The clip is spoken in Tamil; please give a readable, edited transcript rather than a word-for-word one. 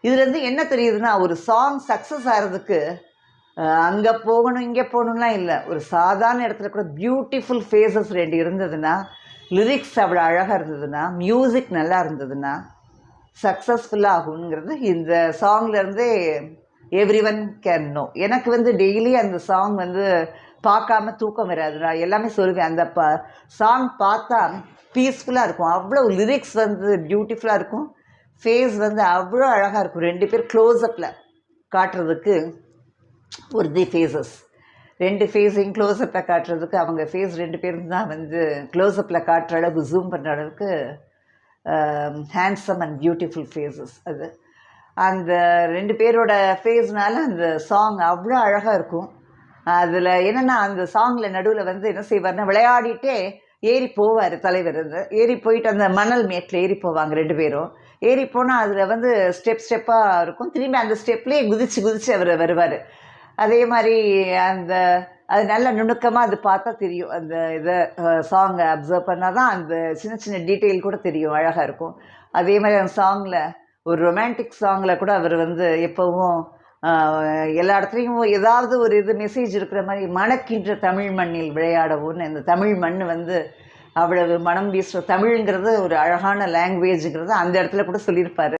இதுலேருந்து என்ன தெரியுதுன்னா, ஒரு சாங் சக்ஸஸ் ஆகிறதுக்கு அங்கே போகணும் இங்கே போகணும்லாம் இல்லை. ஒரு சாதாரண இடத்துல கூட பியூட்டிஃபுல் ஃபேஸஸ் 2 இருந்ததுன்னா, லிரிக்ஸ் அவ்வளோ அழகாக இருந்ததுன்னா, மியூசிக் நல்லா இருந்ததுன்னா சக்ஸஸ்ஃபுல்லாக ஆகுங்கிறது இந்த சாங்லேருந்தே எவ்ரி ஒன் கேன் நோ. எனக்கு வந்து டெய்லி அந்த சாங் வந்து பார்க்காம தூக்கம் வராது. நான் எல்லாமே சொல்லுவேன், அந்த சாங் பார்த்தா பீஸ்ஃபுல்லாக இருக்கும். அவ்வளோ லிரிக்ஸ் வந்து பியூட்டிஃபுல்லாக இருக்கும். ஃபேஸ் வந்து அவ்வளோ அழகாக இருக்கும். 2 பேர் க்ளோஸ்அப்பில் காட்டுறதுக்கு ஒரு ஃபேஸஸ் 2 ஃபேஸையும் க்ளோஸ்அப்பில் காட்டுறதுக்கு அவங்க ஃபேஸ் 2 பேரும் தான் வந்து க்ளோஸ்அப்பில் காட்டுற அளவுக்கு ஜூம் பண்ணுற அளவுக்கு ஹேண்ட்ஸம் அண்ட் பியூட்டிஃபுல் ஃபேஸஸ். அது அந்த 2 பேரோட ஃபேஸ்னால அந்த சாங் அவ்வளோ அழகாக இருக்கும். அதில் என்னென்னா, அந்த சாங்கில் நடுவில் வந்து என்ன செய்வார்னா, விளையாடிட்டே ஏறி போவார் தலைவர். ஏறி போயிட்டு அந்த மணல் மேட்டில் ஏறி போவாங்க 2 பேரும். ஏறி போனால் அதில் வந்து ஸ்டெப்பாக இருக்கும். திரும்பி அந்த ஸ்டெப்லேயே குதிச்சு அவர் வருவார். அதே மாதிரி அது நல்ல நுணுக்கமாக அது பார்த்தா தெரியும். அந்த சாங்கை அப்சர்வ் பண்ணால் தான் அந்த சின்ன டீட்டெயில் கூட தெரியும், அழகாக இருக்கும். அதே மாதிரி அந்த சாங்கில் ஒரு ரொமான்டிக் சாங்கில் கூட அவர் வந்து எப்போவும் எல்லா இடத்துலையும் ஏதாவது ஒரு மெசேஜ் இருக்கிற மாதிரி, மணக்கின்ற தமிழ் மண்ணில் விளையாடவும்னு. இந்த தமிழ் மண் வந்து அவ்வளவு மனம் வீசுகிற தமிழ்ங்கிறது ஒரு அழகான லாங்குவேஜுங்கிறது அந்த இடத்துல கூட சொல்லியிருப்பார்.